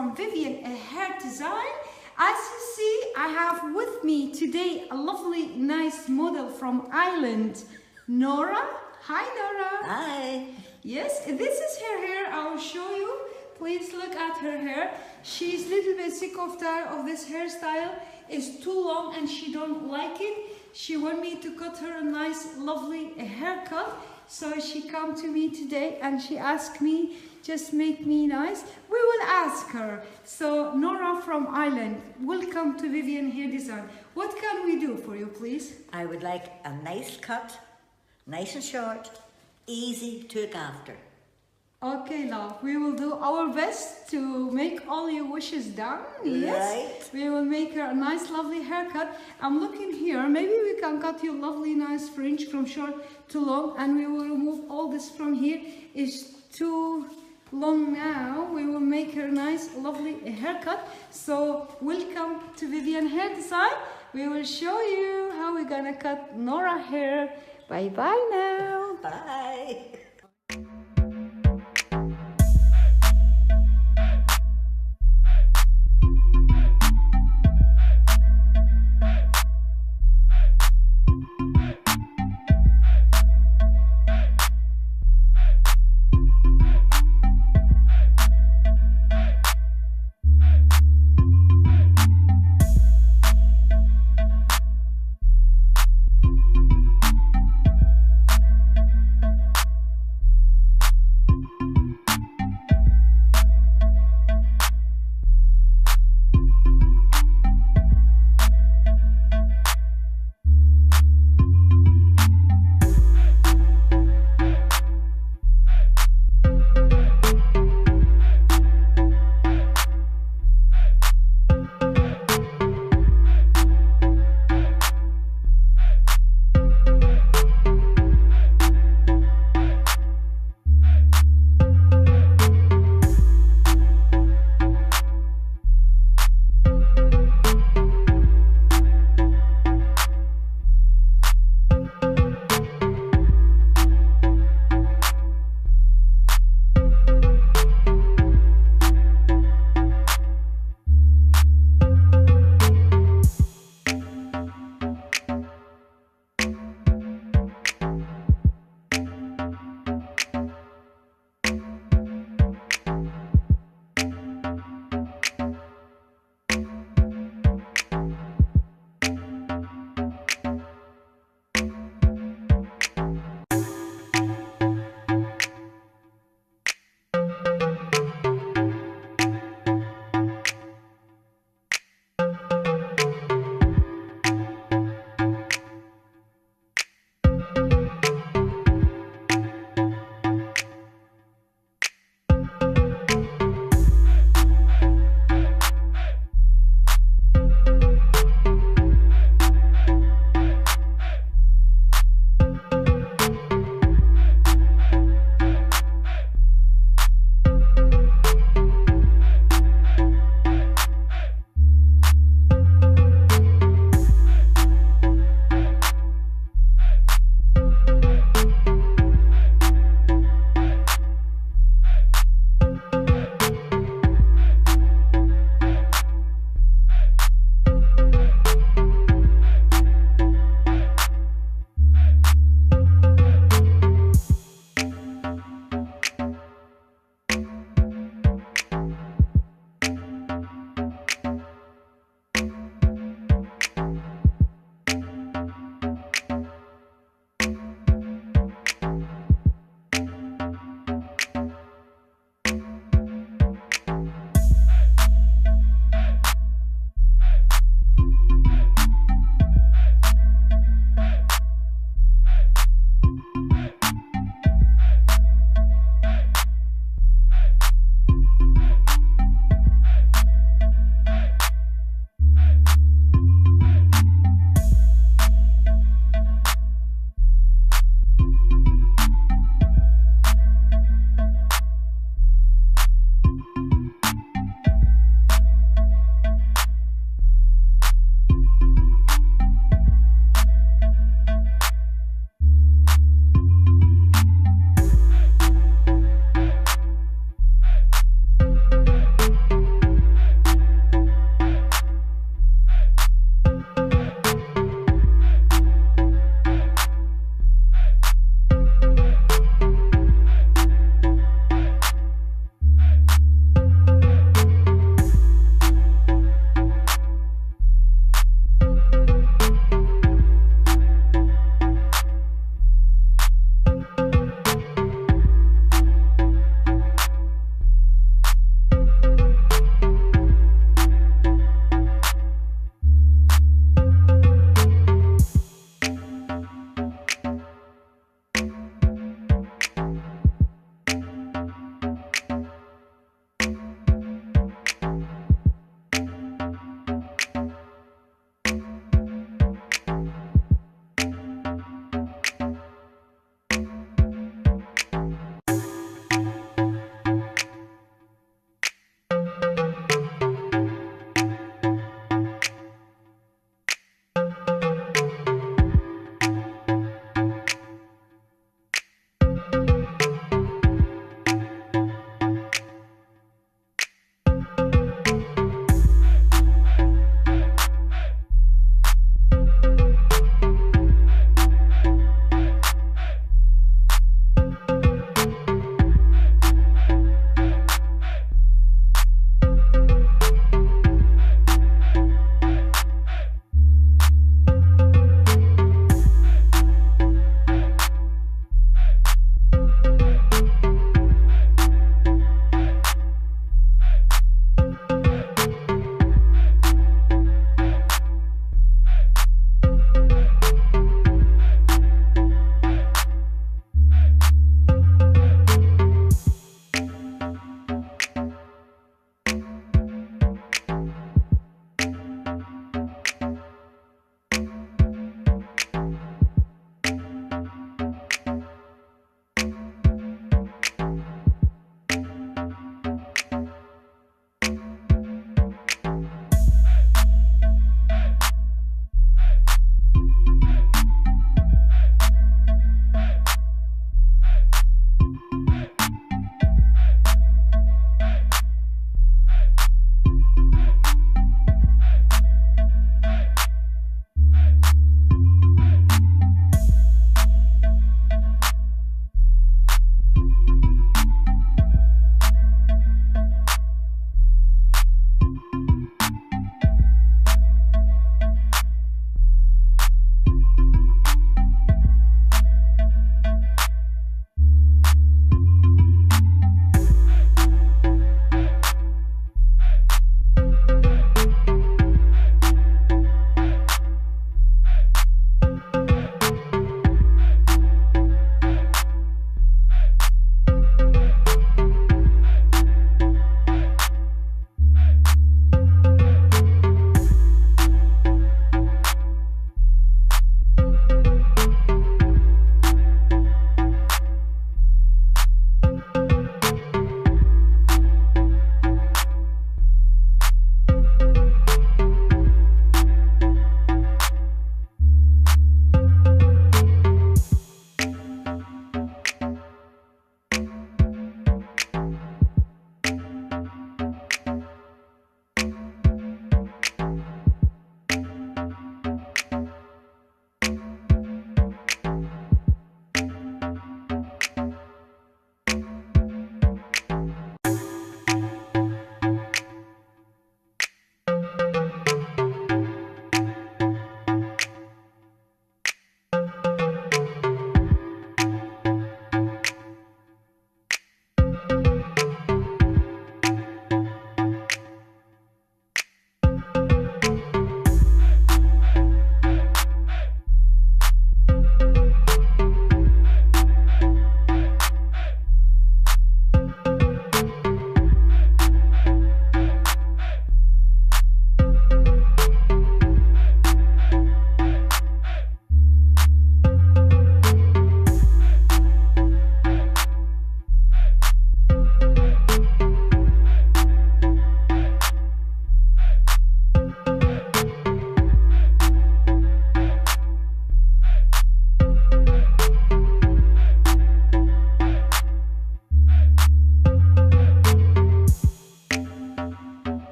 from Vivian, a hair design. As you see, I have with me today a lovely, nice model from Ireland, Nora. Hi, Nora. Hi. Yes, this is her hair. I will show you. Please look at her hair. She's a little bit sick of this hairstyle. It's too long and she don't like it. She want me to cut her a nice, lovely haircut. So she come to me today and she asked me, just make me nice. We will ask her. So Nora from Ireland, welcome to Vivian Hair Design. What can we do for you, please? I would like a nice cut, nice and short, easy to look after. Okay, love, we will do our best to make all your wishes done. Yes, Right. we will make her a nice, lovely haircut. I'm looking here, maybe we can cut you lovely, nice fringe from short to long, and we will remove all this from here. It's too long now. We will make her a nice, lovely haircut. So, welcome to Vivian Hair Design. We will show you how we're gonna cut Nora hair. Bye-bye now. Bye.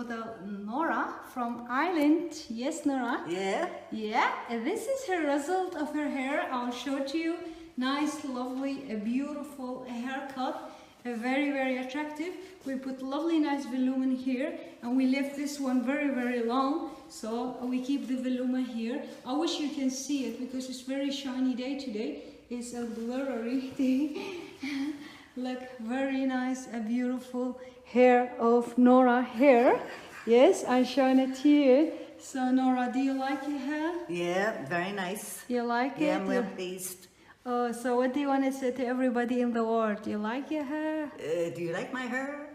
model Nora from Ireland. Yes, Nora? Yeah. Yeah, and this is her result of her hair. I'll show it to you. Nice, lovely, a beautiful haircut. Very, very attractive. We put lovely, nice volume here, and we left this one very, very long. So we keep the volume here. I wish you can see it because it's very shiny day today. It's a blurry day. Look, very nice, a beautiful hair of Nora hair. Yes, I'm showing it to you. So Nora, do you like your hair? Yeah, very nice. You like it? Yeah, I'm well pleased. Oh, so what do you want to say to everybody in the world? Do you like your hair? Do you like my hair?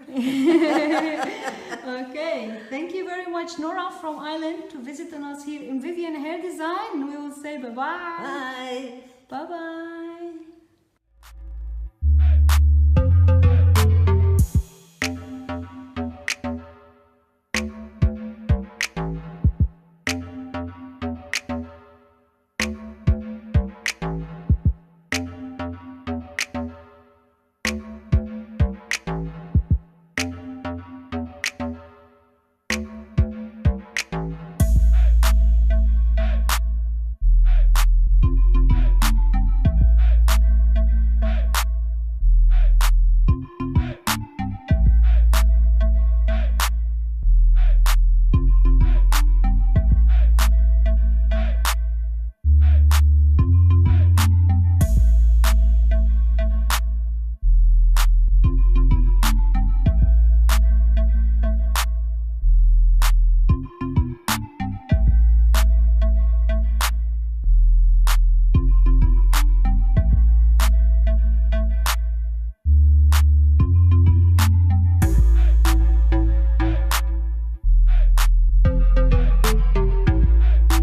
Okay, thank you very much, Nora from Ireland, to visit us here in Vivian Hair Design. We will say bye-bye. Bye. Bye-bye.